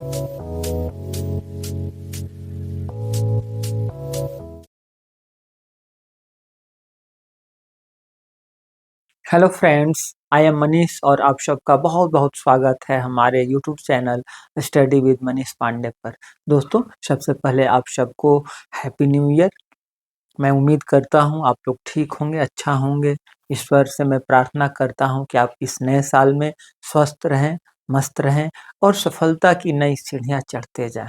Hello friends, I am Manish और आप सबका बहुत बहुत स्वागत है हमारे YouTube channel study with Manish Pandey पर। दोस्तों, सबसे पहले आप सबको हैप्पी न्यू ईयर। मैं उम्मीद करता हूं आप लोग ठीक होंगे, अच्छा होंगे। ईश्वर से मैं प्रार्थना करता हूं कि आप इस नए साल में स्वस्थ रहें, मस्त रहें और सफलता की नई सीढ़ियां चढ़ते जाएं।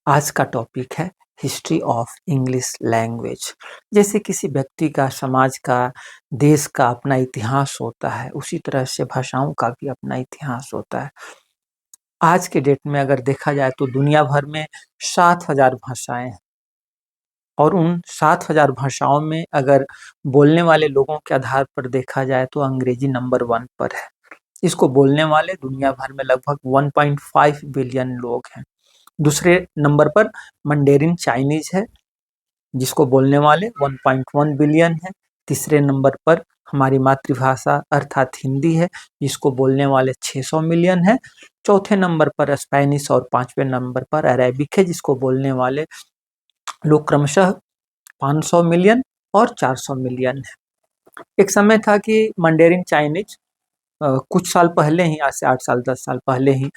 आज का टॉपिक है हिस्ट्री ऑफ इंग्लिश लैंग्वेज। जैसे किसी व्यक्ति का, समाज का, देश का अपना इतिहास होता है, उसी तरह से भाषाओं का भी अपना इतिहास होता है। आज के डेट में अगर देखा जाए तो दुनिया भर में 7,000 भाषाएं हैं और उन 7,000 भाषाओं में अगर बोलने वाले लोगों के आधार पर देखा जाए तो अंग्रेजी नंबर 1 पर है। इसको बोलने वाले दुनिया भर में लगभग 1.5 बिलियन लोग हैं। दूसरे नंबर पर मंडेरिन चाइनीज है, जिसको बोलने वाले 1.1 बिलियन है। तीसरे नंबर पर हमारी मातृभाषा अर्थात हिंदी है, जिसको बोलने वाले 600 मिलियन है। चौथे नंबर पर स्पेनिश और पांचवें नंबर पर अरेबिक है, जिसको बोलने वाले लोग क्रमशः 500 मिलियन और 400 मिलियन है। एक समय था कि मंडेरिन चाइनीज कुछ साल पहले ही, आज से 8 साल 10 साल पहले ही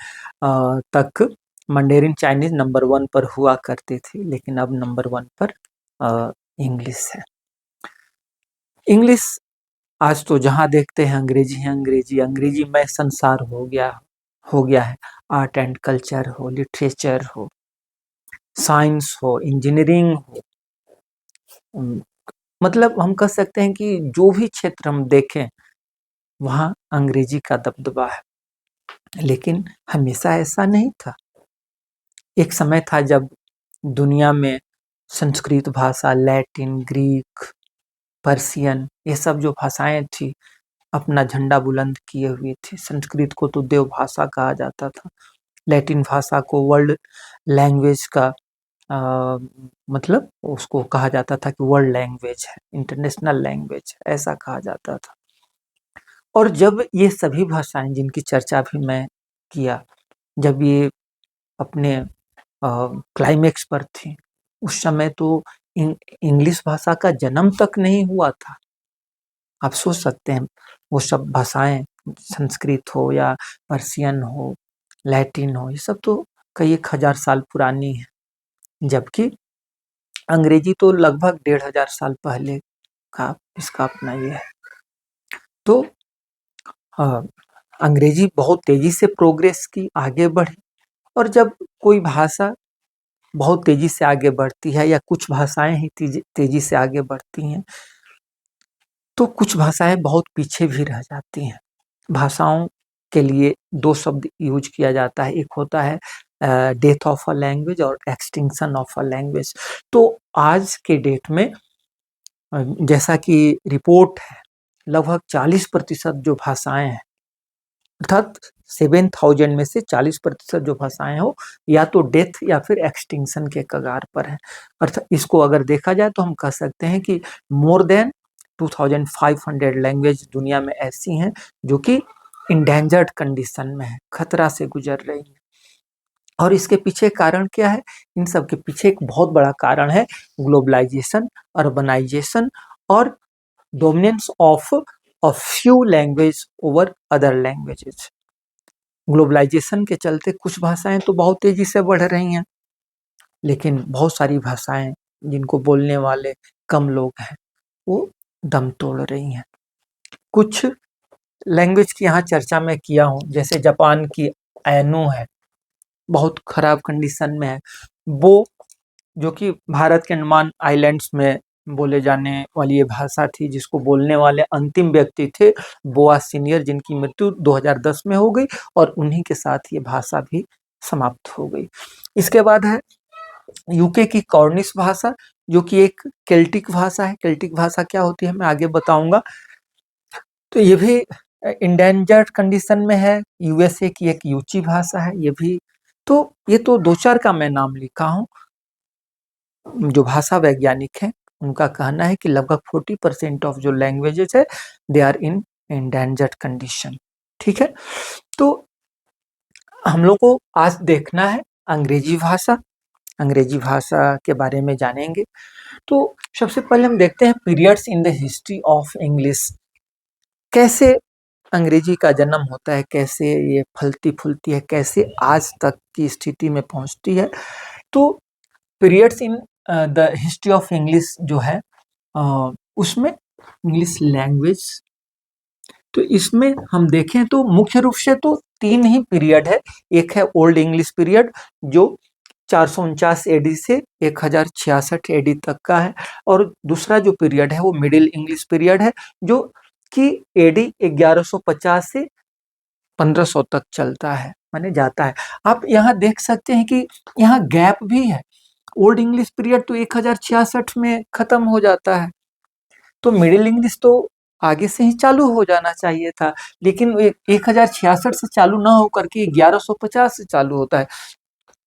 तक मंडेरिन चाइनीज नंबर 1 पर हुआ करती थी, लेकिन अब नंबर 1 पर इंग्लिश है। इंग्लिश आज तो जहाँ देखते हैं अंग्रेजी है, अंग्रेजी अंग्रेजी में संसार हो गया है। आर्ट एंड कल्चर हो, लिटरेचर हो, साइंस हो, इंजीनियरिंग हो, मतलब हम कह सकते हैं कि जो भी क्षेत्र हम देखें वहाँ अंग्रेजी का दबदबा है। लेकिन हमेशा ऐसा नहीं था। एक समय था जब दुनिया में संस्कृत भाषा, लैटिन, ग्रीक, पर्शियन, ये सब जो भाषाएं थी अपना झंडा बुलंद किए हुए थी। संस्कृत को तो देव भाषा कहा जाता था, लैटिन भाषा को वर्ल्ड लैंग्वेज का मतलब उसको कहा जाता था कि वर्ल्ड लैंग्वेज है, इंटरनेशनल लैंग्वेज है, ऐसा कहा जाता था। और जब ये सभी भाषाएं जिनकी चर्चा भी मैं किया, जब ये अपने क्लाइमेक्स पर थी, उस समय तो इंग्लिश भाषा का जन्म तक नहीं हुआ था। आप सोच सकते हैं, वो सब भाषाएं, संस्कृत हो या पर्शियन हो, लैटिन हो, ये सब तो कई 1,000 साल पुरानी है, जबकि अंग्रेजी तो लगभग 1,500 साल पहले का इसका अपना ये है। तो अंग्रेजी बहुत तेजी से प्रोग्रेस की, आगे बढ़ी। और जब कोई भाषा बहुत तेजी से आगे बढ़ती है या कुछ भाषाएं ही तेजी से आगे बढ़ती हैं, तो कुछ भाषाएं बहुत पीछे भी रह जाती हैं। भाषाओं के लिए 2 शब्द यूज किया जाता है, एक होता है डेथ ऑफ अ लैंग्वेज और एक्सटिंक्शन ऑफ अ लैंग्वेज। तो आज के डेट में जैसा कि रिपोर्ट है, लगभग 40% जो भाषाएं हैं, अर्थात 7,000 में से 40% जो भाषाएं हो, या तो डेथ या फिर एक्सटिंक्शन के कगार पर है। अर्थात इसको अगर देखा जाए तो हम कह सकते हैं कि मोर देन 2,500 लैंग्वेज दुनिया में ऐसी हैं जो कि इंडेंजर्ड कंडीशन में है, खतरा से गुजर रही है। और इसके पीछे कारण क्या है? इन सब के पीछे एक बहुत बड़ा कारण है ग्लोबलाइजेशन, अर्बनाइजेशन और dominance of a few language over other languages. Globalisation के चलते कुछ भाषाएं तो बहुत तेजी से बढ़ रही हैं, लेकिन बहुत सारी भाषाएं जिनको बोलने वाले कम लोग हैं, वो दम तोड़ रही हैं। कुछ लैंग्वेज की यहाँ चर्चा मैं किया हूँ, जैसे जापान की ऐनो है, बहुत खराब कंडीशन में है। वो, जो कि भारत के अंडमान आइलैंड्स में बोले जाने वाली ये भाषा थी, जिसको बोलने वाले अंतिम व्यक्ति थे बोआ सीनियर, जिनकी मृत्यु 2010 में हो गई और उन्हीं के साथ ये भाषा भी समाप्त हो गई। इसके बाद है यूके की कॉर्निश भाषा, जो कि एक केल्टिक भाषा है। केल्टिक भाषा क्या होती है मैं आगे बताऊंगा। तो ये भी इंडेंजर्ड कंडीशन में है। यूएसए की एक यूची भाषा है, ये भी। तो ये तो 2-4 का मैं नाम लिखा हूँ। जो भाषा वैज्ञानिक हैं उनका कहना है कि लगभग 40% ऑफ जो लैंग्वेजेस है they are in endangered condition. ठीक है, तो हम लोग को आज देखना है अंग्रेजी भाषा। अंग्रेजी भाषा के बारे में जानेंगे। तो सबसे पहले हम देखते हैं periods in the history of English. कैसे अंग्रेजी का जन्म होता है, कैसे ये फलती फूलती है, कैसे आज तक की स्थिति में पहुंचती है। तो periods in the history of English जो है उसमें इंग्लिश लैंग्वेज, तो इसमें हम देखें तो मुख्य रूप से तो तीन ही पीरियड है। एक है ओल्ड इंग्लिश पीरियड जो 449 एडी से 1066 एडी तक का है, और दूसरा जो पीरियड है वो मिडिल इंग्लिश पीरियड है जो कि एडी 1150 से 1500 तक चलता है, माने जाता है। आप यहाँ देख सकते हैं कि यहाँ गैप भी है। ओल्ड इंग्लिश पीरियड तो 1066 में खत्म हो जाता है, तो मिडिल इंग्लिश तो आगे से ही चालू हो जाना चाहिए था, लेकिन 1066 से चालू ना होकर के 1150 से चालू होता है।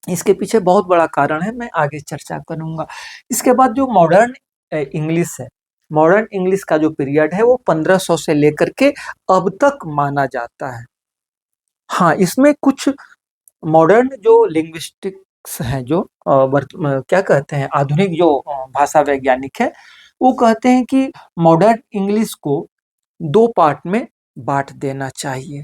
इसके पीछे बहुत बड़ा कारण है, मैं आगे चर्चा करूंगा। इसके बाद जो मॉडर्न इंग्लिश है, मॉडर्न इंग्लिश का जो पीरियड है वो 1500 से लेकर के अब तक माना जाता है। हाँ, इसमें कुछ मॉडर्न जो लिंग्विस्टिक्स हैं, जो क्या कहते हैं, आधुनिक जो भाषा वैज्ञानिक है, वो कहते हैं कि मॉडर्न इंग्लिश को दो पार्ट में बांट देना चाहिए।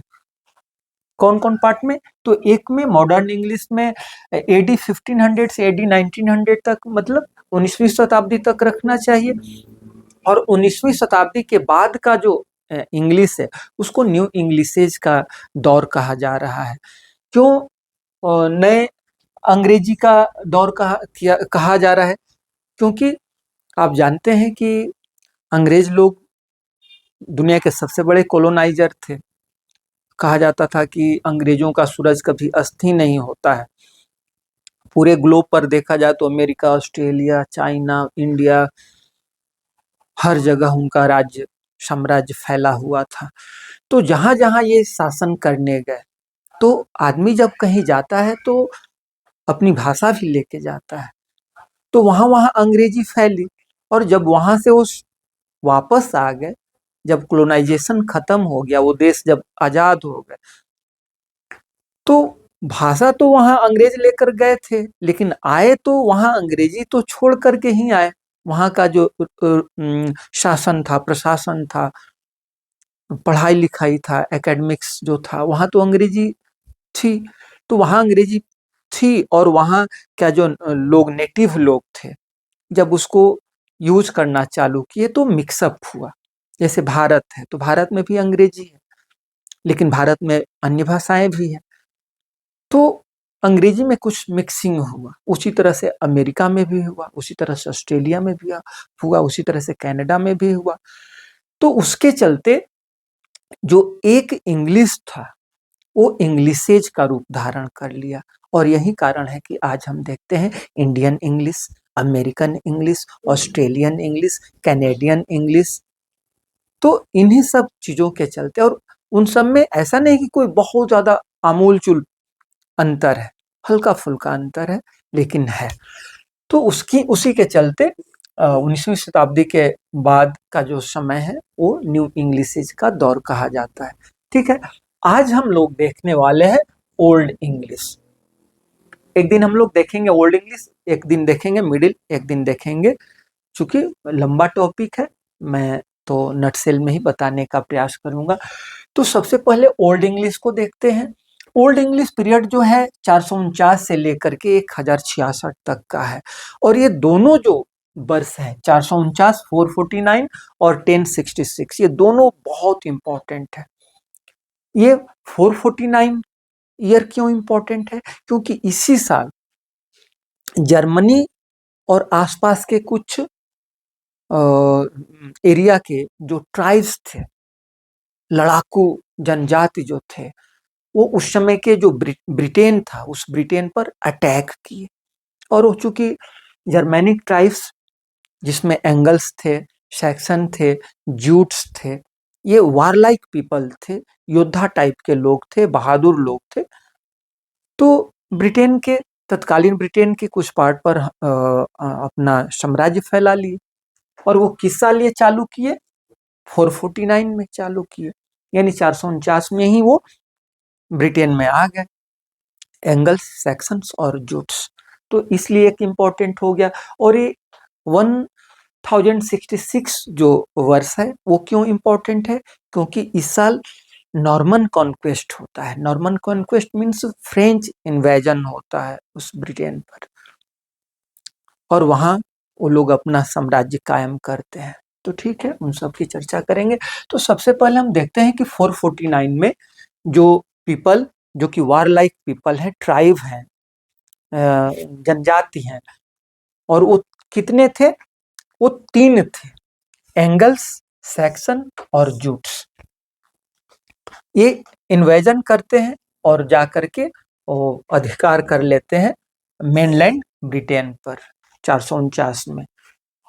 कौन कौन पार्ट में? तो एक में मॉडर्न इंग्लिश में एडी 1500 से एडी 1900 तक, मतलब 19वीं शताब्दी तक रखना चाहिए। और 19वीं शताब्दी के बाद का जो इंग्लिश है उसको न्यू इंग्लिशेज का दौर कहा जा रहा है। क्यों नए अंग्रेजी का दौर कहा जा रहा है? क्योंकि आप जानते हैं कि अंग्रेज लोग दुनिया के सबसे बड़े कॉलोनाइजर थे। कहा जाता था कि अंग्रेजों का सूरज कभी अस्त ही नहीं होता है। पूरे ग्लोब पर देखा जाए तो अमेरिका, ऑस्ट्रेलिया, चाइना, इंडिया, हर जगह उनका राज्य साम्राज्य फैला हुआ था। तो जहां जहां ये शासन करने गए, तो आदमी जब कहीं जाता है तो अपनी भाषा भी लेके जाता है। तो वहां वहां अंग्रेजी फैली, और जब वहां से वो वापस आ गए, जब कोलोनाइजेशन खत्म हो गया, वो देश जब आजाद हो गए, तो भाषा तो वहां अंग्रेज लेकर गए थे, लेकिन आए तो वहां अंग्रेजी तो छोड़ करके ही आए। वहां का जो शासन था, प्रशासन था, पढ़ाई लिखाई था, एकेडमिक्स जो था, वहां तो अंग्रेजी थी। तो वहां अंग्रेजी थी, और वहां क्या जो लोग नेटिव लोग थे, जब उसको यूज करना चालू किए तो मिक्सअप हुआ। जैसे भारत है तो भारत में भी अंग्रेजी है, लेकिन भारत में अन्य भाषाएं भी हैं। तो अंग्रेजी में कुछ मिक्सिंग हुआ। उसी तरह से अमेरिका में भी हुआ, उसी तरह से ऑस्ट्रेलिया में भी हुआ, उसी तरह से कनाडा में भी हुआ। तो उसके चलते जो एक इंग्लिश था वो इंग्लिशेज का रूप धारण कर लिया। और यही कारण है कि आज हम देखते हैं Indian English, American English, Australian English, Canadian English. तो इन्हीं सब चीजों के चलते, और उन सब में ऐसा नहीं कि कोई बहुत ज्यादा आमूलचूल अंतर है, हल्का फुल्का अंतर है, लेकिन है। तो उसकी उसी के चलते 19वीं शताब्दी के बाद का जो समय है वो न्यू इंग्लिशेज का दौर कहा जाता है। ठीक है, आज हम लोग देखने वाले हैं ओल्ड इंग्लिश। एक दिन हम लोग देखेंगे ओल्ड इंग्लिश, एक दिन देखेंगे मिडिल, एक दिन देखेंगे, चूंकि लंबा टॉपिक है मैं तो नटसेल में ही बताने का प्रयास करूंगा। तो सबसे पहले ओल्ड इंग्लिश को देखते हैं। ओल्ड इंग्लिश पीरियड जो है 449 से लेकर के 1066 तक का है, और ये दोनों जो वर्ष हैं 449, 449 और 1066, ये दोनों बहुत इंपॉर्टेंट है। ये 449 ईयर क्यों इंपॉर्टेंट है? क्योंकि इसी साल जर्मनी और आसपास के कुछ एरिया के जो ट्राइब्स थे, लड़ाकू जनजाति जो थे, वो उस समय के जो ब्रिटेन था उस ब्रिटेन पर अटैक किए। और वो चूंकि जर्मेनिक ट्राइब्स, जिसमें एंगल्स थे, सैक्सन थे, जूट्स थे, ये वारलाइक पीपल थे, योद्धा टाइप के लोग थे, बहादुर लोग थे। तो ब्रिटेन के तत्कालीन ब्रिटेन के कुछ पार्ट पर अपना साम्राज्य फैला लिए, और वो किस साल ये चालू किए? 449 में चालू किए, यानी 449 में ही वो ब्रिटेन में आ गए। एंगल्स, सेक्शंस और जूट्स। तो इसलिए एक इम्पोर्टेंट हो गया। और ये 1066 जो वर्ष है वो क्यों इम्पोर्टेंट है? क्योंकि इस साल नॉर्मन कॉन्क्वेस्ट होता है। Norman conquest means French invasion होता है उस ब्रिटेन पर, और वहां वो लोग अपना साम्राज्य कायम करते हैं। तो ठीक है, उन सब की चर्चा करेंगे। तो सबसे पहले हम देखते हैं कि 449 में जो पीपल, जो कि वार लाइक पीपल है, ट्राइब है, जनजाति हैं, और वो कितने थे? वो 3 थे, एंगल्स, सैक्सन और जूट्स। ये इन्वेजन करते हैं और जाकर के वो अधिकार कर लेते हैं मेनलैंड ब्रिटेन पर 449 में।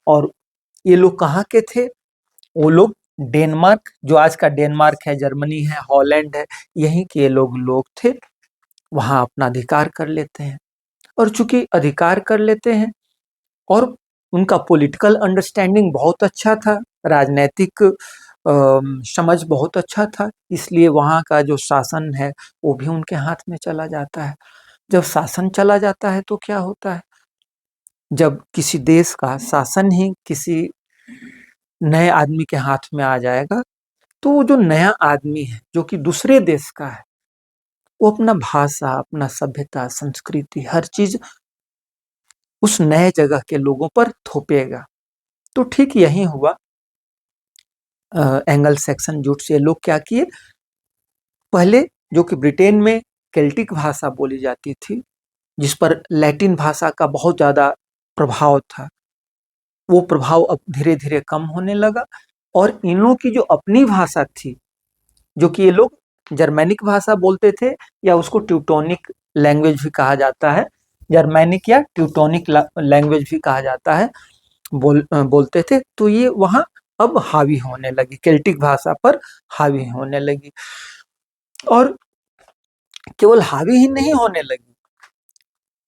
और ये लोग कहाँ के थे? वो लोग डेनमार्क, जो आज का डेनमार्क है, जर्मनी है, हॉलैंड है, यहीं के लोग थे। वहां अपना अधिकार कर लेते हैं, और चूंकि अधिकार कर लेते हैं और उनका पॉलिटिकल अंडरस्टैंडिंग बहुत अच्छा था, राजनीतिक समझ बहुत अच्छा था, इसलिए वहाँ का जो शासन है वो भी उनके हाथ में चला जाता है। जब शासन चला जाता है तो क्या होता है? जब किसी देश का शासन ही किसी नए आदमी के हाथ में आ जाएगा, तो वो जो नया आदमी है, जो कि दूसरे देश का है, वो अपना भाषा, अपना सभ्यता, संस्कृति, हर चीज उस नए जगह के लोगों पर थोपेगा। तो ठीक यही हुआ। एंगल सेक्शन जूट से लोग क्या किए? पहले जो कि ब्रिटेन में केल्टिक भाषा बोली जाती थी, जिस पर लैटिन भाषा का बहुत ज्यादा प्रभाव था, वो प्रभाव अब धीरे धीरे कम होने लगा। और इन लोगों की जो अपनी भाषा थी, जो कि ये लोग जर्मैनिक भाषा बोलते थे, या उसको ट्यूटोनिक लैंग्वेज भी कहा जाता है, जर्मैनिक या ट्यूटोनिक लैंग्वेज भी कहा जाता है, बोलते थे। तो ये वहां अब हावी होने लगी, केल्टिक भाषा पर हावी होने लगी। और केवल हावी ही नहीं होने लगी,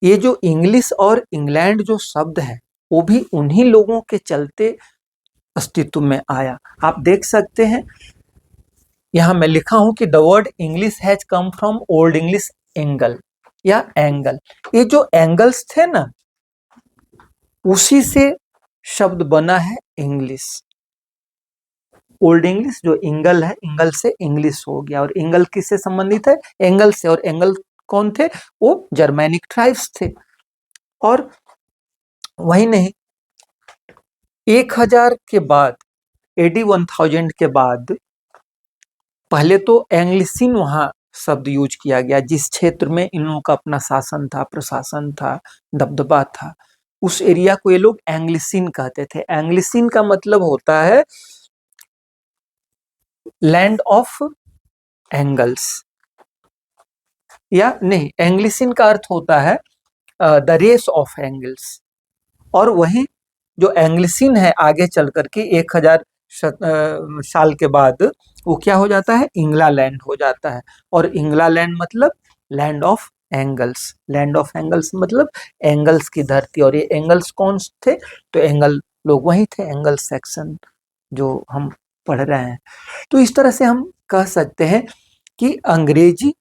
ये जो इंग्लिश और इंग्लैंड जो शब्द है, वो भी उन्हीं लोगों के चलते अस्तित्व में आया। आप देख सकते हैं, यहाँ मैं लिखा हूं कि the word English has come from old English angle या एंगल। ये जो एंगल्स थे ना, उसी से शब्द बना है इंग्लिश। ओल्ड इंग्लिश जो इंगल है, इंगल से इंग्लिश हो गया। और इंगल किससे संबंधित है? एंगल से। और एंगल कौन थे? वो जर्मैनिक ट्राइब्स थे। और वही नहीं, 1000 के बाद, एडी 1000 के बाद, पहले तो एंग्लिसिन वहां शब्द यूज किया गया, जिस क्षेत्र में इन लोगों का अपना शासन था, प्रशासन था, दबदबा था, उस एरिया को ये लोग एंग्लिसिन कहते थे। एंग्लिसिन का मतलब होता है लैंड ऑफ एंगल्स, या नहीं, एंग्लिसिन का अर्थ होता है द रेस ऑफ एंगल्स। और वही जो एंग्लिसिन है, आगे चल करके 1000 साल के बाद वो क्या हो जाता है? इंग्ला लैंड हो जाता है। और इंग्ला लैंड मतलब land of angles. Land of angles मतलब एंगल्स की धरती। और ये एंगल्स कौन थे? तो एंगल लोग वही थे, एंगल सेक्शन जो हम पढ़ रहे हैं। तो इस तरह से हम कह सकते हैं कि अंग्रेजी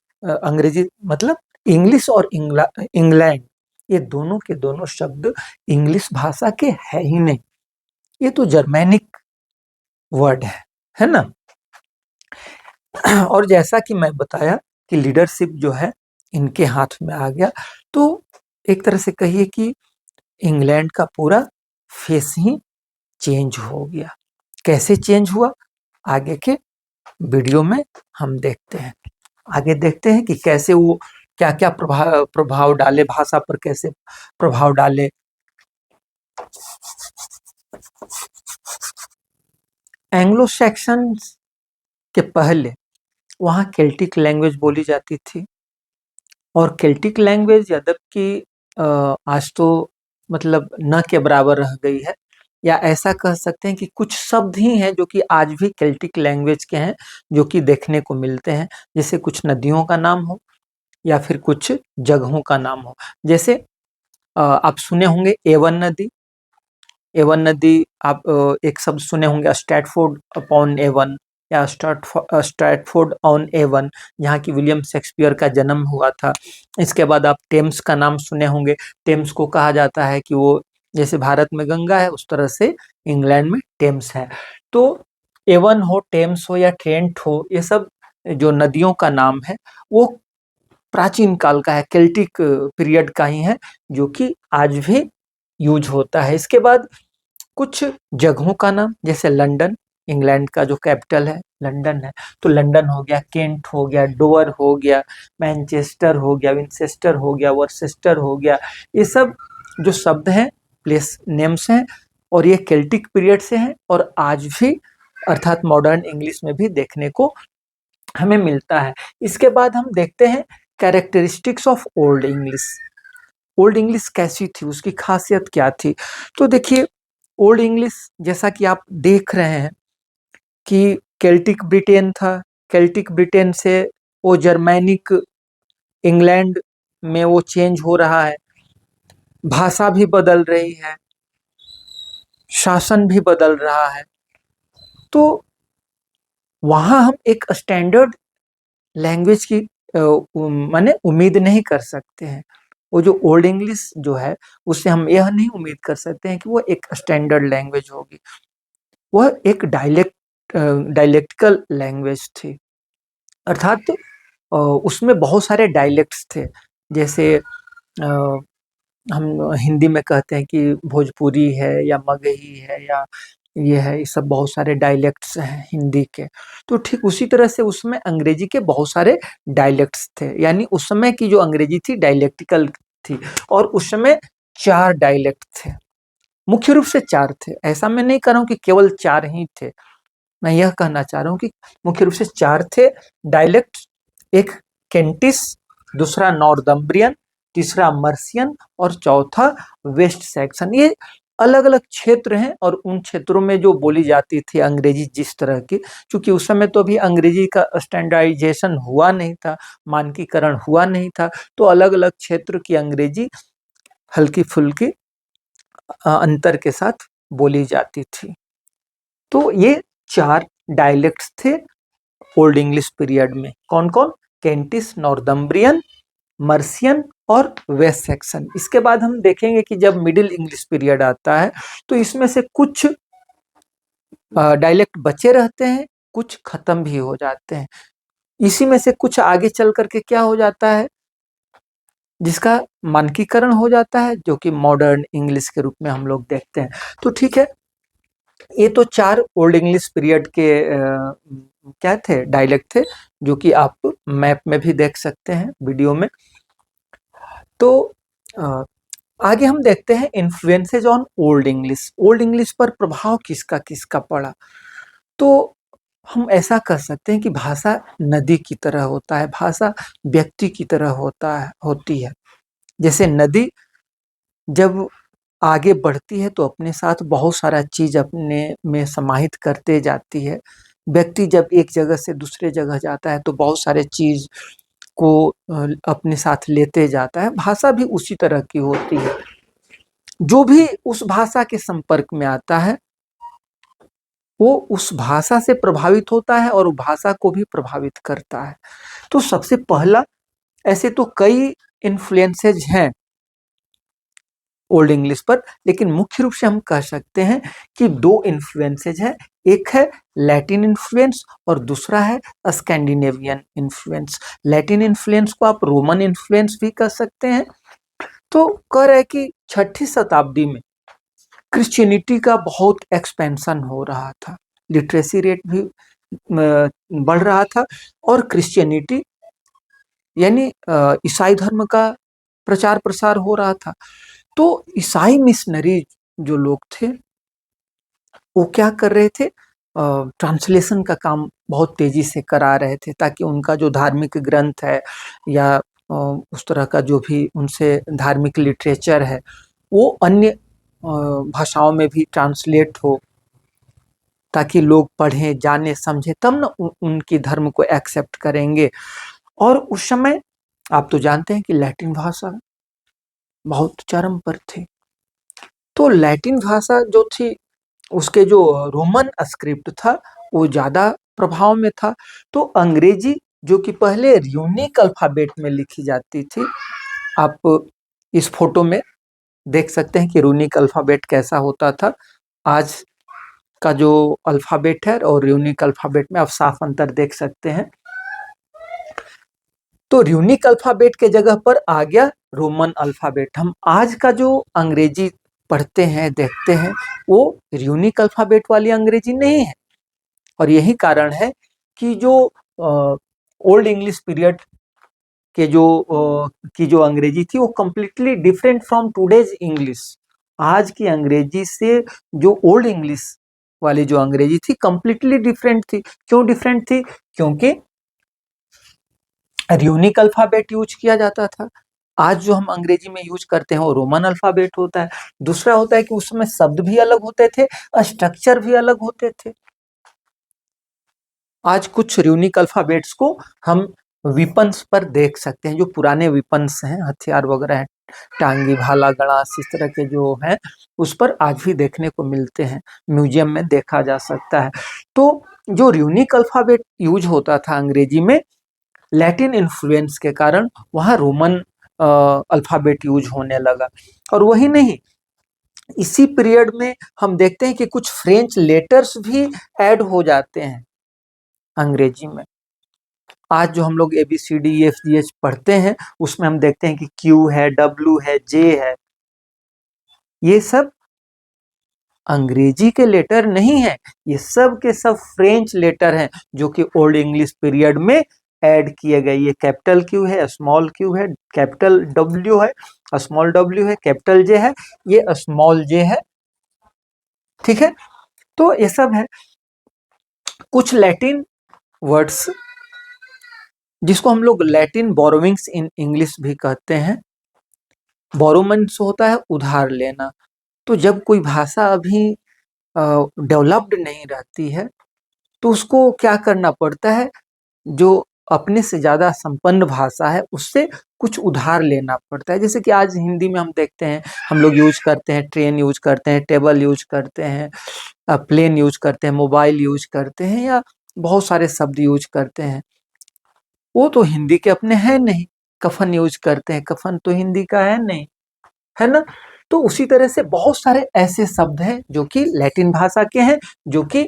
मतलब इंग्लिश और इंग्लैंड, ये दोनों के दोनों शब्द इंग्लिश भाषा के है ही नहीं, ये तो जर्मैनिक वर्ड है ना। और जैसा कि मैं बताया कि लीडरशिप जो है इनके हाथ में आ गया, तो एक तरह से कहिए कि इंग्लैंड का पूरा फेस ही चेंज हो गया। कैसे चेंज हुआ, आगे के वीडियो में हम देखते हैं। आगे देखते हैं कि कैसे वो क्या क्या प्रभाव डाले, भाषा पर कैसे प्रभाव डाले। एंग्लो सैक्सन के पहले वहाँ केल्टिक लैंग्वेज बोली जाती थी। और केल्टिक लैंग्वेज यद्यपि आज तो मतलब न के बराबर रह गई है, या ऐसा कह सकते हैं कि कुछ शब्द ही हैं जो कि आज भी केल्टिक लैंग्वेज के हैं, जो कि देखने को मिलते हैं। जैसे कुछ नदियों का नाम हो, या फिर कुछ जगहों का नाम हो। जैसे आप सुने होंगे एवन नदी। एवन नदी, आप एक शब्द सुने होंगे स्ट्रैटफोर्ड अपॉन एवन। या स्ट्रैटफोर्ड ऑन एवन, जहाँ की विलियम शेक्सपियर का जन्म हुआ था। इसके बाद आप टेम्स का नाम सुने होंगे। टेम्स को कहा जाता है कि वो जैसे भारत में गंगा है उस तरह से इंग्लैंड में टेम्स है। तो एवन हो, टेम्स हो या ट्रेंट हो, ये सब जो नदियों का नाम है वो प्राचीन काल का है, केल्टिक पीरियड का ही है, जो कि आज भी यूज होता है। इसके बाद कुछ जगहों का नाम, जैसे लंदन, इंग्लैंड का जो कैपिटल है लंदन है, तो लंदन हो गया, केंट हो गया, डोवर हो गया, मैनचेस्टर हो गया, विंचेस्टर हो गया, वर्सेस्टर हो गया। ये सब जो शब्द हैं, प्लेस नेम्स हैं, और ये केल्टिक पीरियड से हैं और आज भी अर्थात मॉडर्न इंग्लिश में भी देखने को हमें मिलता है। इसके बाद हम देखते हैं characteristics of old English. Old English कैसी थी, उसकी खासियत क्या थी? तो देखिए, ओल्ड इंग्लिश जैसा कि आप देख रहे हैं कि केल्टिक ब्रिटेन था, केल्टिक ब्रिटेन से वो जर्मैनिक इंग्लैंड में वो चेंज हो रहा है, भाषा भी बदल रही है, शासन भी बदल रहा है। तो वहां हम एक स्टैंडर्ड लैंग्वेज की माने उम्मीद नहीं कर सकते हैं। वो जो ओल्ड इंग्लिश जो है उससे हम यह नहीं उम्मीद कर सकते हैं कि वो एक स्टैंडर्ड लैंग्वेज होगी। वह एक डायलेक्टिकल लैंग्वेज थी, अर्थात उसमें बहुत सारे डायलेक्ट्स थे। जैसे हम हिंदी में कहते हैं कि भोजपुरी है या मगही है या ये है, ये सब बहुत सारे डायलेक्ट्स हैं हिंदी के। तो ठीक उसी तरह से उसमें अंग्रेजी के बहुत सारे डायलेक्ट्स थे, यानी उस समय की जो अंग्रेजी थी डायलेक्टिकल थी। और उस समय 4 डायलेक्ट थे, मुख्य रूप से 4 थे। ऐसा मैं नहीं कह रहा हूँ कि केवल 4 ही थे, मैं यह कहना चाह रहा हूँ कि मुख्य रूप से 4 थे डायलेक्ट। एक केंटिस, दूसरा नॉर्थम्ब्रियन, तीसरा मर्सियन और चौथा वेस्ट सैक्सन। ये अलग अलग क्षेत्र हैं और उन क्षेत्रों में जो बोली जाती थी अंग्रेजी जिस तरह की, क्योंकि उस समय तो अभी अंग्रेजी का स्टैंडर्डाइजेशन हुआ नहीं था, मानकीकरण हुआ नहीं था, तो अलग अलग क्षेत्र की अंग्रेजी हल्की फुल्की अंतर के साथ बोली जाती थी। तो ये 4 डायलेक्ट्स थे ओल्ड इंग्लिश पीरियड में। कौन कौन? केंटिस, नॉर्थम्ब्रियन, मर्सियन और वेस्ट सेक्सन। इसके बाद हम देखेंगे कि जब मिडिल इंग्लिश पीरियड आता है तो इसमें से कुछ डायलेक्ट बचे रहते हैं, कुछ खत्म भी हो जाते हैं। इसी में से कुछ आगे चल करके क्या हो जाता है, जिसका मानकीकरण हो जाता है, जो कि मॉडर्न इंग्लिश के रूप में हम लोग देखते हैं। तो ठीक है, ये तो 4 ओल्ड इंग्लिश पीरियड के क्या थे, डायलेक्ट थे, जो कि आप मैप में भी देख सकते हैं, वीडियो में। तो आगे हम देखते हैं influences on old English. Old English पर प्रभाव किसका किसका पड़ा? तो हम ऐसा कर सकते हैं कि भाषा नदी की तरह होता है, भाषा व्यक्ति की तरह होती है। जैसे नदी जब आगे बढ़ती है तो अपने साथ बहुत सारा चीज अपने में समाहित करते जाती है। व्यक्ति जब एक जगह से दूसरे जगह जाता है तो बहुत सारे चीज को अपने साथ लेते जाता है। भाषा भी उसी तरह की होती है। जो भी उस भाषा के संपर्क में आता है वो उस भाषा से प्रभावित होता है और भाषा को भी प्रभावित करता है। तो सबसे पहला, ऐसे तो कई इन्फ्लुएंसेज हैं ओल्ड इंग्लिश पर, लेकिन मुख्य रूप से हम कह सकते हैं कि 2 इन्फ्लुएंसेज हैं। एक है लैटिन इन्फ्लुएंस और दूसरा है स्कैंडिनेवियन इन्फ्लुएंस। लैटिन इन्फ्लुएंस को आप रोमन इन्फ्लुएंस भी कह सकते हैं। तो कह रहे हैं कि 6ठी शताब्दी में क्रिश्चियनिटी का बहुत एक्सपेंशन हो रहा था, लिटरेसी रेट भी बढ़ रहा था और क्रिश्चियनिटी यानी ईसाई धर्म का प्रचार प्रसार हो रहा था। तो ईसाई मिशनरी जो लोग थे वो क्या कर रहे थे, ट्रांसलेशन का काम बहुत तेजी से करा रहे थे, ताकि उनका जो धार्मिक ग्रंथ है या उस तरह का जो भी उनसे धार्मिक लिटरेचर है वो अन्य भाषाओं में भी ट्रांसलेट हो, ताकि लोग पढ़ें, जाने, समझें, तब ना उनकी धर्म को एक्सेप्ट करेंगे। और उस समय आप तो जानते हैं कि लैटिन भाषा बहुत चरम पर थी। तो लैटिन भाषा जो थी उसके जो रोमन स्क्रिप्ट था वो ज़्यादा प्रभाव में था। तो अंग्रेजी जो कि पहले यूनिक अल्फाबेट में लिखी जाती थी, आप इस फोटो में देख सकते हैं कि यूनिक अल्फाबेट कैसा होता था। आज का जो अल्फाबेट है और यूनिक अल्फाबेट में आप साफ अंतर देख सकते हैं। तो यूनिक अल्फाबेट के जगह पर आ गया रोमन अल्फाबेट। हम आज का जो अंग्रेजी पढ़ते हैं, देखते हैं, वो यूनिक अल्फाबेट वाली अंग्रेजी नहीं है। और यही कारण है कि जो ओल्ड इंग्लिश पीरियड के जो अंग्रेजी थी वो completely different from today's English. आज की अंग्रेजी से जो ओल्ड इंग्लिश वाली जो अंग्रेजी थी कम्प्लीटली डिफरेंट थी। क्यों डिफरेंट थी? क्योंकि यूनिक अल्फाबेट यूज किया जाता था। आज जो हम अंग्रेजी में यूज करते हैं वो रोमन अल्फाबेट होता है। दूसरा होता है कि उसमें शब्द भी अलग होते थे, स्ट्रक्चर भी अलग होते थे। आज कुछ यूनिक अल्फाबेट्स को हम विपन्स पर देख सकते हैं, जो पुराने विपन्स हैं, हथियार वगैरह हैं, टांगी, भाला, गणास, इस तरह के जो हैं, उस पर आज भी देखने को मिलते हैं, म्यूजियम में देखा जा सकता है। तो जो यूनिक अल्फाबेट यूज होता था अंग्रेजी में, लैटिन इन्फ्लुएंस के कारण वहाँ रोमन अल्फाबेट यूज होने लगा। और वही नहीं, इसी पीरियड में हम देखते हैं कि कुछ फ्रेंच लेटर्स भी ऐड हो जाते हैं अंग्रेजी में। आज जो हम लोग ABCDEFGH पढ़ते हैं उसमें हम देखते हैं कि Q है, W है, J है। ये सब अंग्रेजी के लेटर नहीं है, ये सब के सब फ्रेंच लेटर हैं जो कि ओल्ड इंग्लिश पीरियड में ऐड किए गए। ये कैपिटल Q है, स्मॉल Q है, कैपिटल W है, स्मॉल W है, कैपिटल J है, ये स्मॉल J है। ठीक है, तो ये सब है। कुछ लैटिन वर्ड्स जिसको हम लोग लैटिन बोरोविंग्स इन इंग्लिश भी कहते हैं। बोरोमेंट्स होता है उधार लेना। तो जब कोई भाषा अभी डेवलप्ड नहीं रहती है तो उसको क्या करना पड़ता है, जो अपने से ज्यादा संपन्न भाषा है उससे कुछ उधार लेना पड़ता है। जैसे कि आज हिंदी में हम देखते हैं, हम लोग यूज करते हैं, ट्रेन यूज करते हैं, टेबल यूज करते हैं, प्लेन यूज करते हैं, मोबाइल यूज करते हैं, या बहुत सारे शब्द यूज करते हैं, वो तो हिंदी के अपने हैं नहीं। कफन यूज करते हैं, कफन तो हिंदी का है नहीं, है ना। तो उसी तरह से बहुत सारे ऐसे शब्द हैं जो कि लैटिन भाषा के हैं, जो कि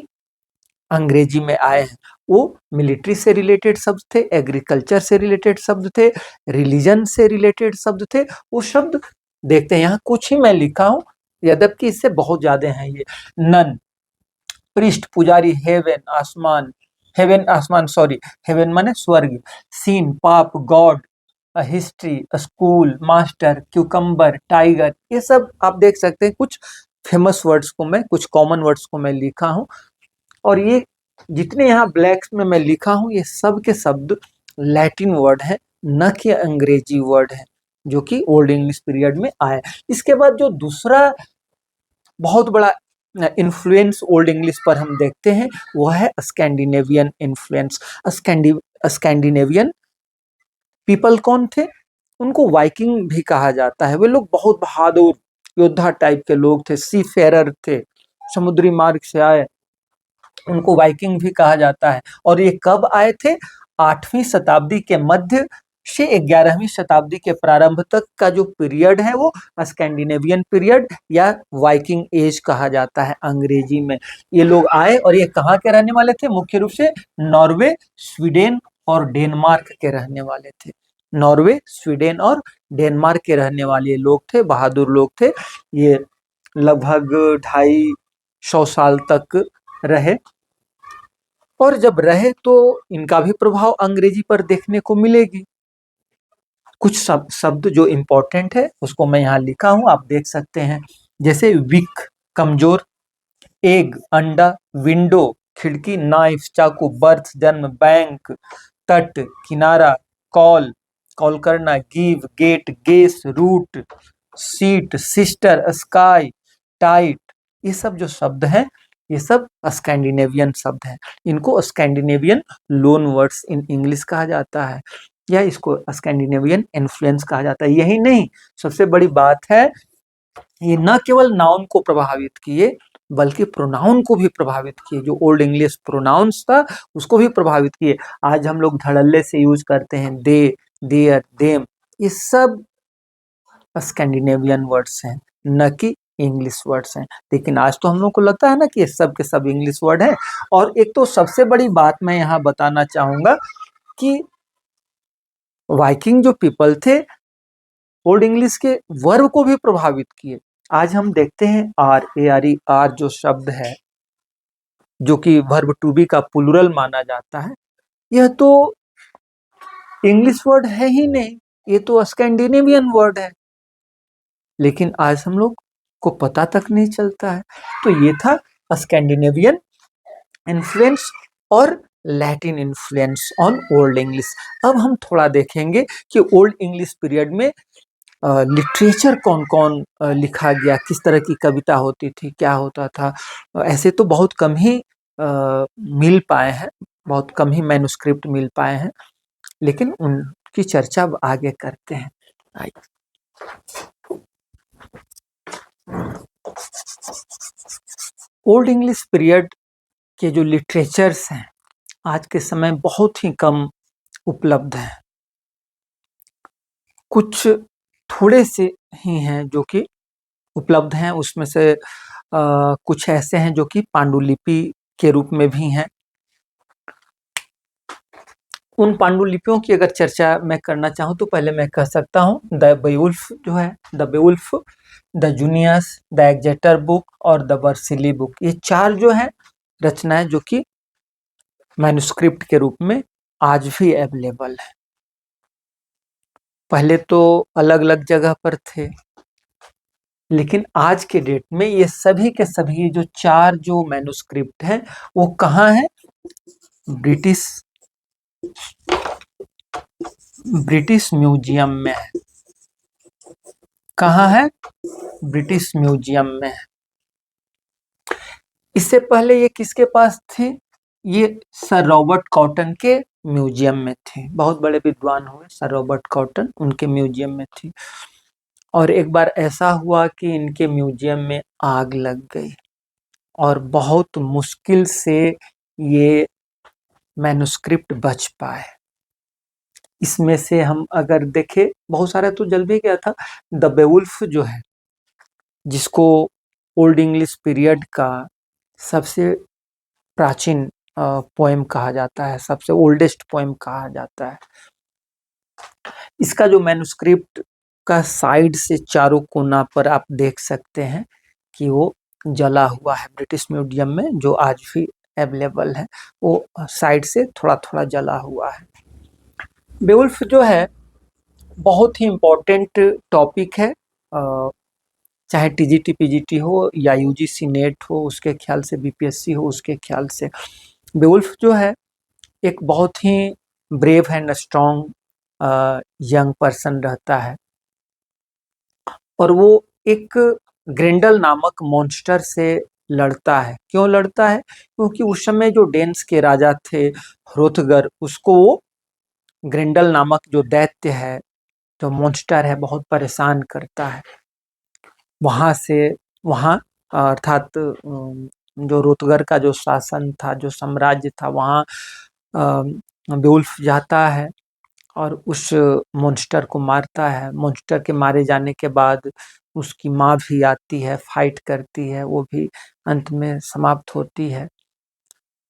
अंग्रेजी में आए हैं। वो मिलिट्री से रिलेटेड शब्द थे, एग्रीकल्चर से रिलेटेड शब्द थे, रिलीजन से रिलेटेड शब्द थे। वो शब्द देखते हैं, यहाँ कुछ ही मैं लिखा हूं, यद्यपि इससे बहुत ज्यादा हैं ये। नन, पृष्ठ, पुजारी, हेवन, आसमान, हेवन आसमान, सॉरी, हेवन माने स्वर्ग, सीन, पाप, God, history, school, master, cucumber, tiger, ये सब आप देख सकते हैं। कुछ फेमस वर्ड्स को मैं, कुछ कॉमन वर्ड्स को मैं लिखा हूं, और ये जितने यहाँ ब्लैक्स में मैं लिखा हूं ये सब के शब्द लैटिन वर्ड है, न कि अंग्रेजी वर्ड है, जो कि ओल्ड इंग्लिश पीरियड में आए। इसके बाद जो दूसरा बहुत बड़ा इन्फ्लुएंस ओल्ड इंग्लिश पर हम देखते हैं वह है स्कैंडिनेवियन इन्फ्लुएंस। स्कैंडिनेवियन पीपल कौन थे? उनको वाइकिंग भी कहा जाता है। वे लोग बहुत बहादुर योद्धा टाइप के लोग थे, सी फेरर थे, समुद्री मार्ग से आए, उनको वाइकिंग भी कहा जाता है। और ये कब आए थे? 8वीं शताब्दी के मध्य से 11वीं शताब्दी के प्रारंभ तक का जो पीरियड है वो स्कैंडिनेवियन पीरियड या वाइकिंग एज कहा जाता है अंग्रेजी में। ये लोग आए और ये कहाँ के रहने वाले थे? मुख्य रूप से नॉर्वे, स्वीडन और डेनमार्क के रहने वाले थे। नॉर्वे, स्वीडन और डेनमार्क के रहने वाले लोग थे, बहादुर लोग थे। ये लगभग 250 साल तक रहे, और जब रहे तो इनका भी प्रभाव अंग्रेजी पर देखने को मिलेगी। कुछ शब्द जो इम्पोर्टेंट है उसको मैं यहाँ लिखा हूं, आप देख सकते हैं। जैसे वीक, कमजोर, एग, अंडा, विंडो, खिड़की, नाइफ, चाकू, बर्थ, जन्म, बैंक, तट, किनारा, कॉल, कॉल करना, give, get, guess, root, seat, sister, sky, tight, ये सब जो शब्द हैं ये सब स्कैंडिनेवियन शब्द हैं। इनको Scandinavian loan words in English कहा जाता है, या इसको स्कैंडिनेवियन इन्फ्लुएंस कहा जाता है। यही नहीं, सबसे बड़ी बात है, ये न केवल नाउन को प्रभावित किए बल्कि प्रोनाउन को भी प्रभावित किए। जो ओल्ड इंग्लिश प्रोनाउंस था उसको भी प्रभावित किए। आज हम लोग धड़ल्ले से यूज करते हैं दे, देयर, देम, ये सब स्कैंडिनेवियन वर्ड्स हैं, न कि इंग्लिश वर्ड्स हैं। लेकिन आज तो हम लोग को लगता है ना कि ये सब के सब इंग्लिश वर्ड हैं। और एक तो सबसे बड़ी बात मैं यहाँ बताना चाहूंगा कि वाइकिंग जो पीपल थे ओल्ड इंग्लिश के वर्ब को भी प्रभावित किए। आज हम देखते हैं are, A R E, are जो शब्द है जो कि वर्ब टू बी का प्लूरल माना जाता है, यह तो इंग्लिश वर्ड है ही नहीं, ये तो स्कैंडिनेवियन वर्ड है। लेकिन आज हम लोग को पता तक नहीं चलता है। तो ये था स्कैंडिनेवियन इन्फ्लुएंस और Latin influence on old English. अब हम थोड़ा देखेंगे कि ओल्ड इंग्लिश पीरियड में लिटरेचर कौन कौन लिखा गया, किस तरह की कविता होती थी, क्या होता था। ऐसे तो बहुत कम ही मिल पाए हैं, बहुत कम ही मैन्युस्क्रिप्ट मिल पाए हैं, लेकिन उनकी चर्चा अब आगे करते हैं। ओल्ड इंग्लिश पीरियड के जो लिटरेचर्स हैं आज के समय बहुत ही कम उपलब्ध हैं। कुछ थोड़े से ही हैं जो कि उपलब्ध हैं, उसमें से कुछ ऐसे हैं जो कि पांडुलिपि के रूप में भी हैं। उन पांडुलिपियों की अगर चर्चा मैं करना चाहूँ तो पहले मैं कह सकता हूँ द बेवुल्फ जो है, the Beowulf, the Junius, the Exeter book और द वर्सिली बुक, ये चार जो है रचनाएं जो कि मैन्युस्क्रिप्ट के रूप में आज भी अवेलेबल है। पहले तो अलग अलग जगह पर थे, लेकिन आज के डेट में ये सभी के सभी जो चार जो मैन्युस्क्रिप्ट हैं वो कहाँ है? ब्रिटिश म्यूजियम में है। कहाँ है? ब्रिटिश म्यूजियम में है। इससे पहले ये किसके पास थे? ये सर रॉबर्ट कॉटन के म्यूजियम में थे। बहुत बड़े विद्वान हुए सर रॉबर्ट कॉटन, उनके म्यूजियम में थी। और एक बार ऐसा हुआ कि इनके म्यूजियम में आग लग गई और बहुत मुश्किल से ये मैन्युस्क्रिप्ट बच पाए। इसमें से हम अगर देखें, बहुत सारा तो जल भी गया था। द बेवुल्फ जो है, जिसको ओल्ड इंग्लिश पीरियड का सबसे प्राचीन पोएम कहा जाता है, सबसे ओल्डेस्ट पोएम कहा जाता है, इसका जो मैन्युस्क्रिप्ट का साइड से चारों कोना पर आप देख सकते हैं कि वो जला हुआ है ब्रिटिश म्यूजियम में, जो आज भी अवेलेबल है। वो साइड से थोड़ा थोड़ा जला हुआ है। बेवुल्फ जो है बहुत ही इम्पोर्टेंट टॉपिक है, चाहे टीजीटी पीजीटी हो या यूजीसी नेट हो, उसके ख्याल से बीपीएससी हो उसके ख्याल से। बेवुल्फ जो है एक बहुत ही brave and strong young person रहता है, और वो एक ग्रिंडल नामक मॉन्स्टर से लड़ता है। क्यों लड़ता है? क्योंकि उस समय जो डेन्स के राजा थे हरोथगर, उसको वो ग्रिंडल नामक जो दैत्य है, जो मॉन्स्टर है, बहुत परेशान करता है। वहाँ अर्थात जो रोतगर का जो शासन था, जो साम्राज्य था, वहाँ बेवुल्फ जाता है और उस मॉन्स्टर को मारता है। मॉन्स्टर के मारे जाने के बाद उसकी माँ भी आती है, फाइट करती है, वो भी अंत में समाप्त होती है।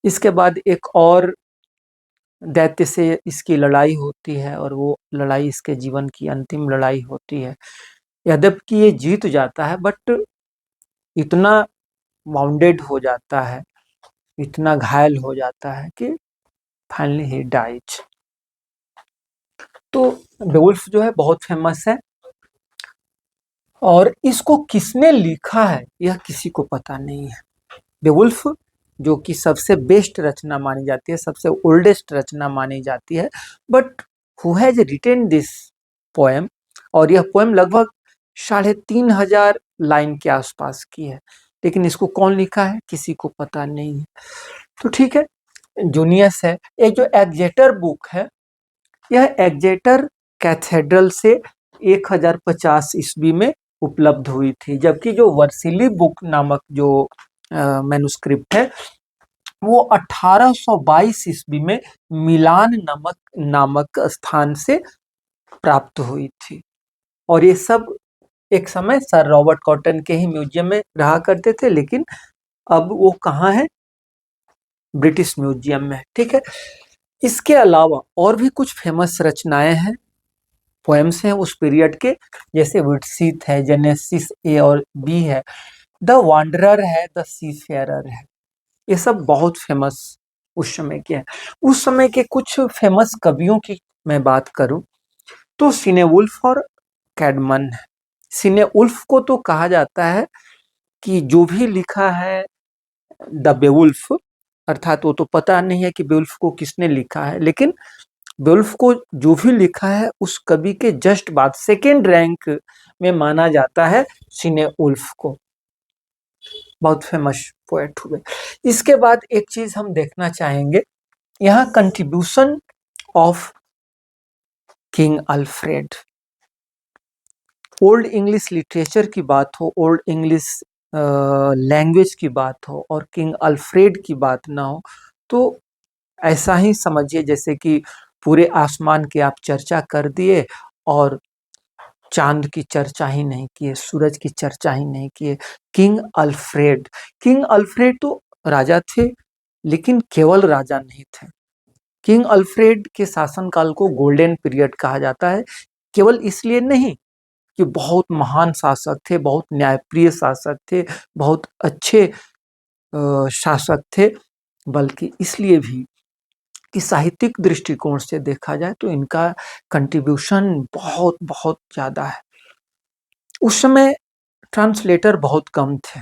इसके बाद एक और दैत्य से इसकी लड़ाई होती है, और वो लड़ाई इसके जीवन की अंतिम लड़ाई होती है। यद्यपि ये जीत जाता है, बट इतना वाउंडेड हो जाता है, इतना घायल हो जाता है कि फाइनली ही डाइज। तो बेवुल्फ जो है बहुत फेमस है, और इसको किसने लिखा है यह किसी को पता नहीं है। बेवुल्फ जो कि सबसे बेस्ट रचना मानी जाती है, सबसे ओल्डेस्ट रचना मानी जाती है, but who has retain this poem, और यह पोएम लगभग 3500 लाइन के आसपास की है, लेकिन इसको कौन लिखा है किसी को पता नहीं है। तो ठीक है, जूनियस है। एक जो एग्जेटर बुक है, यह एग्जेटर कैथेड्रल से 1050 ईस्वी में उपलब्ध हुई थी, जबकि जो वर्सिली बुक नामक जो मैन्युस्क्रिप्ट है, वो 1822 ईस्वी में मिलान नामक स्थान से प्राप्त हुई थी। और ये सब एक समय सर रॉबर्ट कॉटन के ही म्यूजियम में रहा करते थे, लेकिन अब वो कहाँ है? ब्रिटिश म्यूजियम में। ठीक है। इसके अलावा और भी कुछ फेमस रचनाएं हैं, पोएम्स हैं उस पीरियड के, जैसे विटसीथ है, जेनेसिस ए और बी है, द वांडरर है, द सीफेरर है। ये सब बहुत फेमस उस समय के हैं। उस समय के कुछ फेमस कवियों की मैं बात करूं तो सिनेवुल्फ और कैडमन है। सिनेवुल्फ को तो कहा जाता है कि जो भी लिखा है द बेवुल्फ, अर्थात वो तो पता नहीं है कि बेवुल्फ को किसने लिखा है, लेकिन बेवुल्फ को जो भी लिखा है उस कवि के जस्ट बाद सेकेंड रैंक में माना जाता है सिनेवुल्फ को। बहुत फेमस पोएट हुए। इसके बाद एक चीज हम देखना चाहेंगे, यहाँ contribution of king Alfred. Old English literature की बात हो, ओल्ड इंग्लिश लैंग्वेज की बात हो और किंग अल्फ्रेड की बात ना हो, तो ऐसा ही समझिए जैसे कि पूरे आसमान की आप चर्चा कर दिए और चांद की चर्चा ही नहीं किए, सूरज की चर्चा ही नहीं किए। किंग अल्फ्रेड तो राजा थे, लेकिन केवल राजा नहीं थे। किंग अल्फ्रेड के शासनकाल को गोल्डन पीरियड कहा जाता है, केवल इसलिए नहीं कि बहुत महान शासक थे, बहुत न्यायप्रिय शासक थे, बहुत अच्छे शासक थे, बल्कि इसलिए भी कि साहित्यिक दृष्टिकोण से देखा जाए तो इनका कंट्रीब्यूशन बहुत बहुत ज्यादा है। उस समय ट्रांसलेटर बहुत कम थे।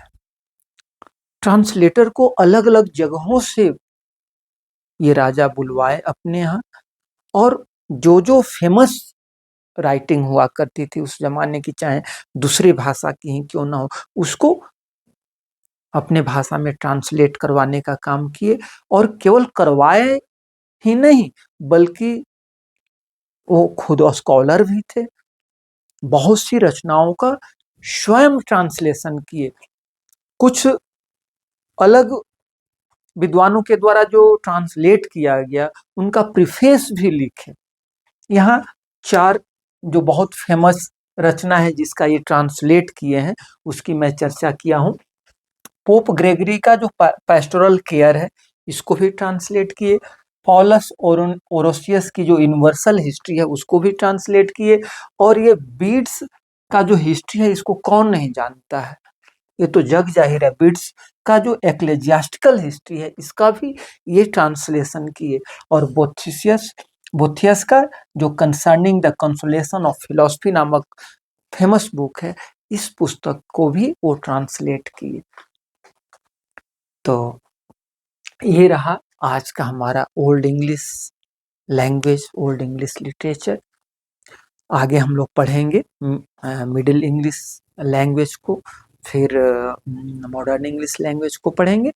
ट्रांसलेटर को अलग अलग जगहों से ये राजा बुलवाए अपने यहाँ, और जो जो फेमस राइटिंग हुआ करती थी उस जमाने की, चाहे दूसरी भाषा की ही क्यों ना हो, उसको अपने भाषा में ट्रांसलेट करवाने का काम किए। और केवल करवाए ही नहीं, बल्कि वो खुद स्कॉलर भी थे। बहुत सी रचनाओं का स्वयं ट्रांसलेशन किए। कुछ अलग विद्वानों के द्वारा जो ट्रांसलेट किया गया उनका प्रीफेस भी लिखे। यहाँ 4 जो बहुत फेमस रचना है जिसका ये ट्रांसलेट किए हैं उसकी मैं चर्चा किया हूँ। पोप ग्रेगरी का जो पेस्टोरल केयर है इसको भी ट्रांसलेट किए। पॉलस ओरोसियस की जो यूनिवर्सल हिस्ट्री है उसको भी ट्रांसलेट किए। और ये बीड्स का जो हिस्ट्री है इसको कौन नहीं जानता है, ये तो जग जाहिर है। बीड्स का जो एक्लेजियास्टिकल हिस्ट्री है इसका भी ये ट्रांसलेशन किए। और बोथियस का जो concerning the consolation of philosophy नामक फेमस बुक है, इस पुस्तक को भी वो ट्रांसलेट किए। तो ये रहा आज का हमारा old English language, old English literature. आगे हम लोग पढ़ेंगे मिडिल इंग्लिश लैंग्वेज को, फिर मॉडर्न इंग्लिश लैंग्वेज को पढ़ेंगे।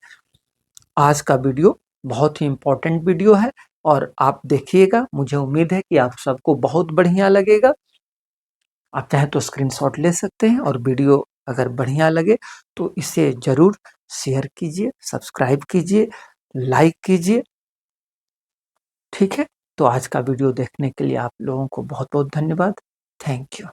आज का वीडियो बहुत ही इम्पोर्टेंट वीडियो है और आप देखिएगा, मुझे उम्मीद है कि आप सबको बहुत बढ़िया लगेगा। आप चाहे तो स्क्रीनशॉट ले सकते हैं, और वीडियो अगर बढ़िया लगे तो इसे जरूर शेयर कीजिए, सब्सक्राइब कीजिए, लाइक कीजिए। ठीक है, तो आज का वीडियो देखने के लिए आप लोगों को बहुत बहुत धन्यवाद। Thank you.